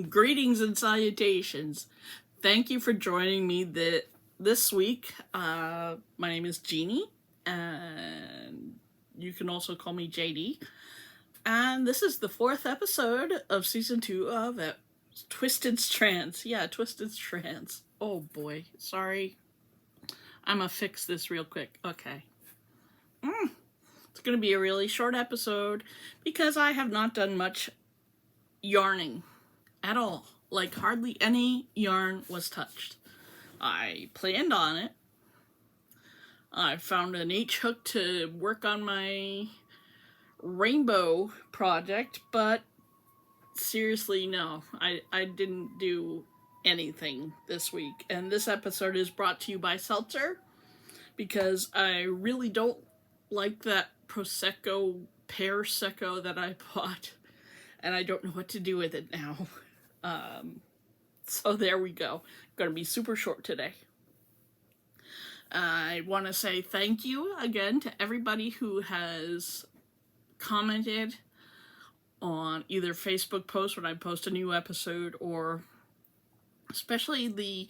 Greetings and salutations. Thank you for joining me this week. My name is Jeannie, and you can also call me JD. And this is the 4th episode of Season 2 of Twisted Strands. Yeah, Twisted Strands. Oh boy, sorry. I'm gonna fix this real quick. Okay. It's gonna be a really short episode because I have not done much yarning at all. Like, hardly any yarn was touched. I planned on it. I found an H hook to work on my rainbow project, but seriously, no. I didn't do anything this week. And this episode is brought to you by Seltzer, because I really don't like that Prosecco, pear secco that I bought, and I don't know what to do with it now. So there we go. Gonna be super short today. I want to say thank you again to everybody who has commented on either Facebook posts when I post a new episode, or especially the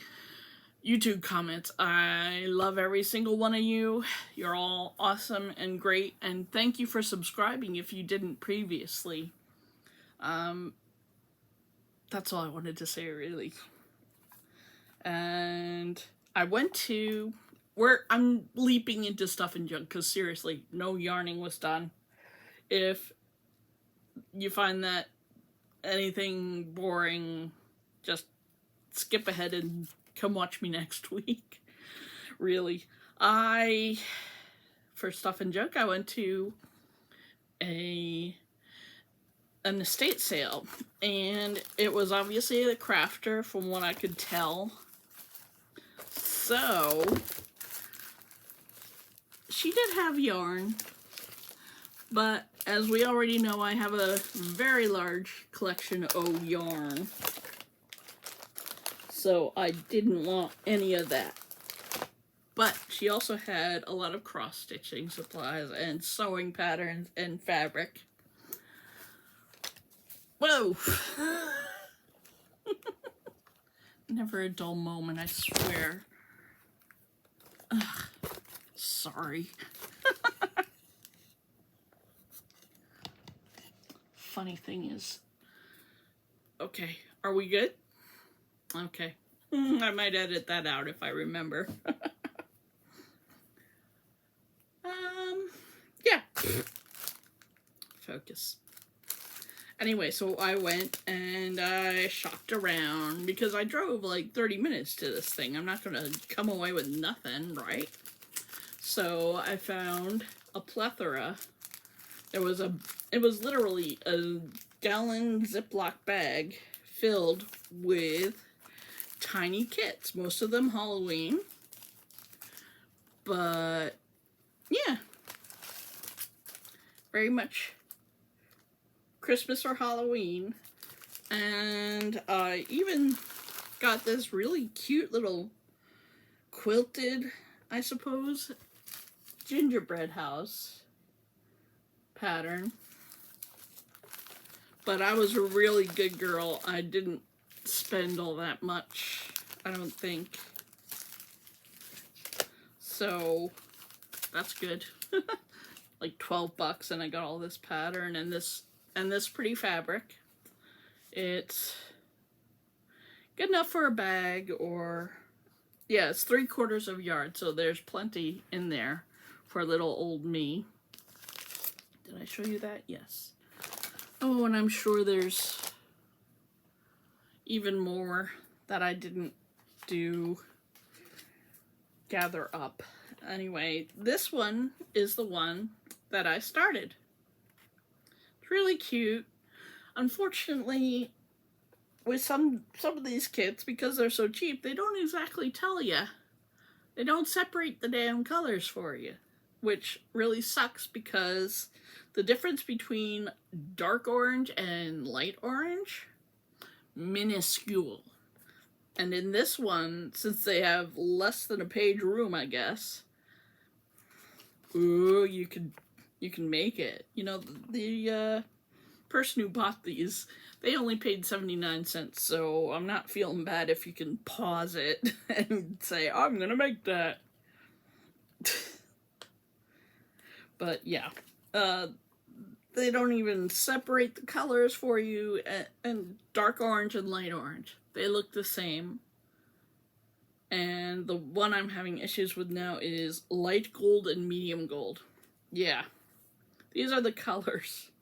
YouTube comments. I love every single one of you. You're all awesome and great, and thank you for subscribing if you didn't previously. That's all I wanted to say, really. And I went to where I'm leaping into stuff and junk, because seriously, no yarning was done. If you find that anything boring, just skip ahead and come watch me next week. Really. For stuff and junk, I went to an estate sale, and it was obviously a crafter from what I could tell. So she did have yarn, but as we already know, I have a very large collection of yarn, so I didn't want any of that. But she also had a lot of cross-stitching supplies and sewing patterns and fabric. Whoa! Never a dull moment, I swear. Ugh, sorry. Funny thing is... Okay, are we good? Okay. I might edit that out if I remember. Yeah. Focus. Anyway, so I went and I shopped around because I drove like 30 minutes to this thing. I'm not going to come away with nothing, right? So I found a plethora. It was literally a gallon Ziploc bag filled with tiny kits. Most of them Halloween. But yeah. Very much Christmas or Halloween. And I even got this really cute little quilted, I suppose, gingerbread house pattern. But I was a really good girl. I didn't spend all that much, I don't think. So that's good. Like $12, and I got all this pattern and this pretty fabric. It's good enough for a bag, or yeah, it's 3/4 of yard, so there's plenty in there for little old me. Did I show you that? Yes. Oh, and I'm sure there's even more that I didn't gather up. Anyway, this one is the one that I started. It's really cute. Unfortunately, with some of these kits, because they're so cheap, they don't exactly tell you. They don't separate the damn colors for you, which really sucks, because the difference between dark orange and light orange, minuscule. And in this one, since they have less than a page room, I guess, ooh, you can make it. You know, the person who bought these, they only paid 79 cents, so I'm not feeling bad if you can pause it and say, I'm gonna make that. But yeah, they don't even separate the colors for you, and dark orange and light orange. They look the same. And the one I'm having issues with now is light gold and medium gold. Yeah, these are the colors.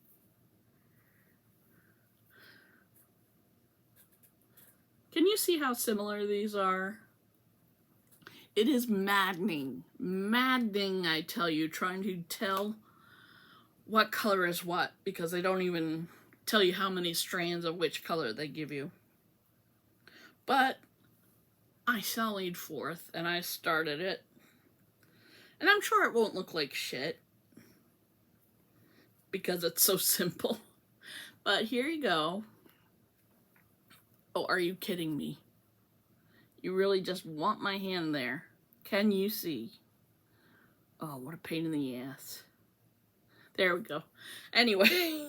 Can you see how similar these are? It is maddening. Maddening, I tell you, trying to tell what color is what, because they don't even tell you how many strands of which color they give you. But I sallied forth and I started it. And I'm sure it won't look like shit, because it's so simple. But here you go. Oh, are you kidding me? You really just want my hand there. Can you see? Oh, what a pain in the ass. There we go. Anyway,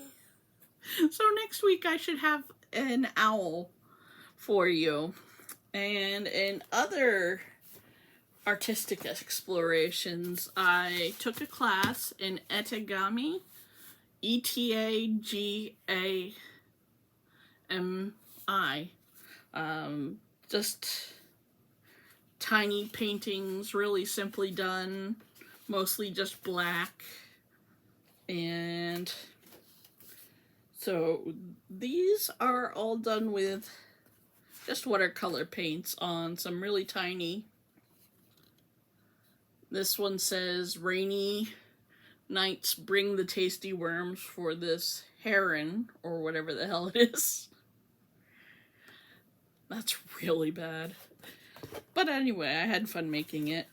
so next week I should have an owl for you. And in other artistic explorations, I took a class in etagami, E-T-A-G-A-M-I. Just tiny paintings, really simply done, mostly just black. And so these are all done with just watercolor paints on some really tiny. This one says, rainy nights bring the tasty worms for this heron, or whatever the hell it is. That's really bad. But anyway, I had fun making it.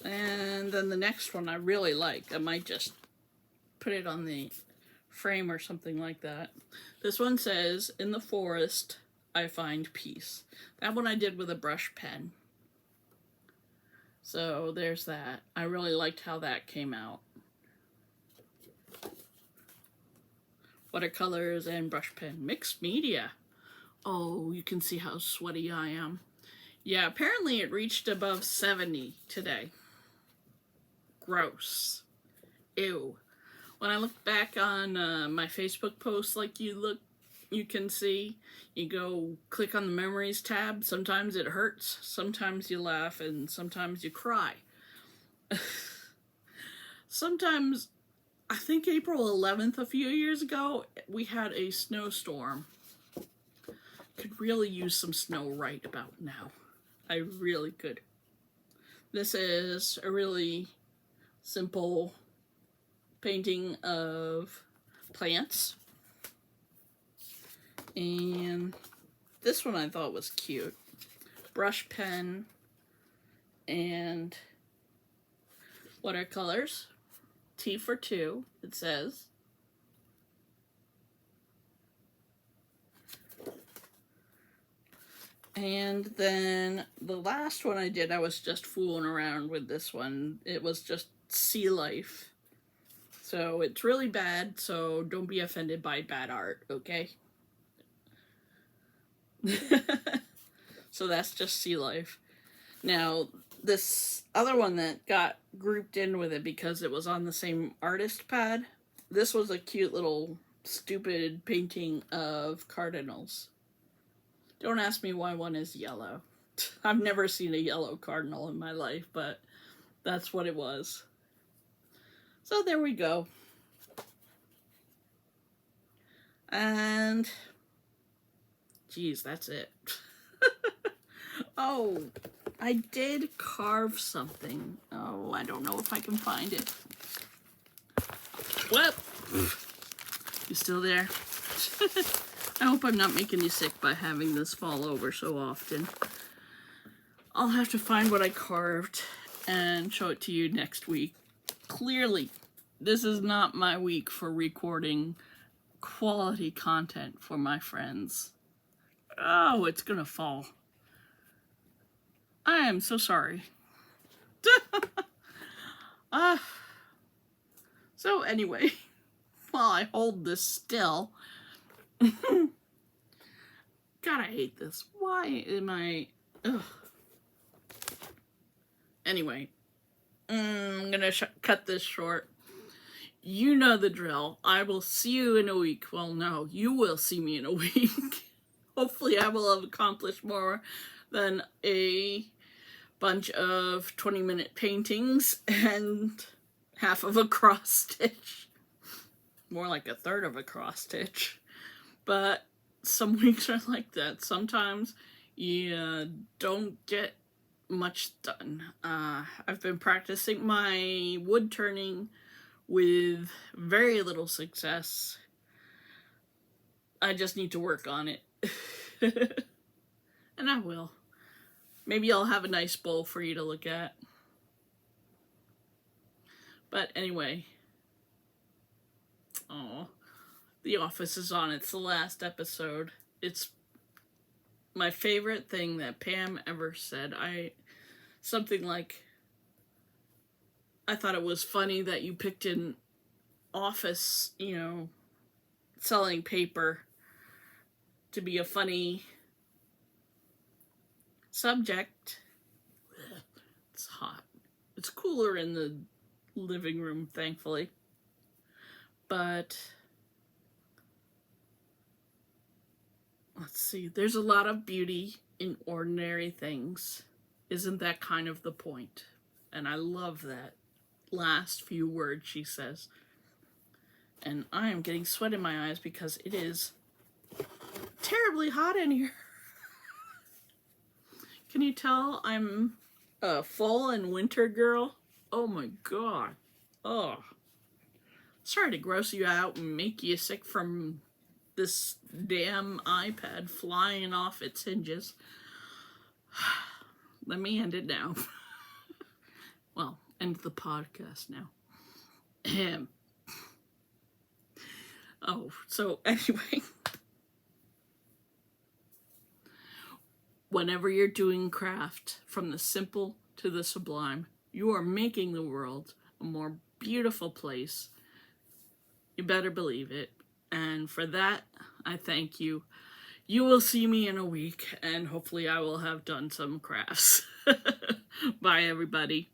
And then the next one I really like. I might just put it on the frame or something like that. This one says, in the forest, I find peace. That one I did with a brush pen. So there's that. I really liked how that came out. Watercolors and brush pen. Mixed media. Oh, you can see how sweaty I am. Yeah, apparently it reached above 70 today. Gross. Ew. When I look back on my Facebook posts, like you can see, you go click on the memories tab. Sometimes it hurts, sometimes you laugh, and sometimes you cry. Sometimes, I think April 11th a few years ago, we had a snowstorm. Could really use some snow right about now. I really could. This is a really simple painting of plants. And this one I thought was cute. Brush pen and watercolors. T for 2, it says. And then the last one I did, I was just fooling around with this one. It was just sea life. So it's really bad, so don't be offended by bad art, okay? So that's just sea life. Now, this other one that got grouped in with it because it was on the same artist pad, this was a cute little stupid painting of cardinals. Don't ask me why one is yellow. I've never seen a yellow cardinal in my life, but that's what it was. So there we go. And, geez, that's it. Oh, I did carve something. Oh, I don't know if I can find it. Well, you still there? I hope I'm not making you sick by having this fall over so often. I'll have to find what I carved and show it to you next week. Clearly, this is not my week for recording quality content for my friends. Oh, it's gonna fall. I am so sorry. So anyway, while I hold this still, God, I hate this. Why am I... Ugh. Anyway, I'm gonna cut this short. You know the drill. I will see you in a week. Well, no, you will see me in a week. Hopefully I will have accomplished more than a bunch of 20-minute paintings and half of a cross stitch. More like a third of a cross stitch. But some weeks are like that. Sometimes you don't get much done. I've been practicing my wood turning with very little success. I just need to work on it. And I will. Maybe I'll have a nice bowl for you to look at. But anyway. Oh, The Office is on. It's the last episode. It's my favorite thing that Pam ever said. Something like, I thought it was funny that you picked an office, selling paper to be a funny subject. It's hot. It's cooler in the living room, thankfully. But let's see, there's a lot of beauty in ordinary things. Isn't that kind of the point? And I love that last few words she says. And I am getting sweat in my eyes because it is terribly hot in here. Can you tell I'm a fall and winter girl? Oh my god. Oh. Sorry to gross you out and make you sick from this damn iPad flying off its hinges. Let me end it now. Well, end the podcast now. Oh, so anyway. Whenever you're doing craft, from the simple to the sublime, you are making the world a more beautiful place. You better believe it. And for that, I thank you. You will see me in a week, and hopefully I will have done some crafts. Bye, everybody.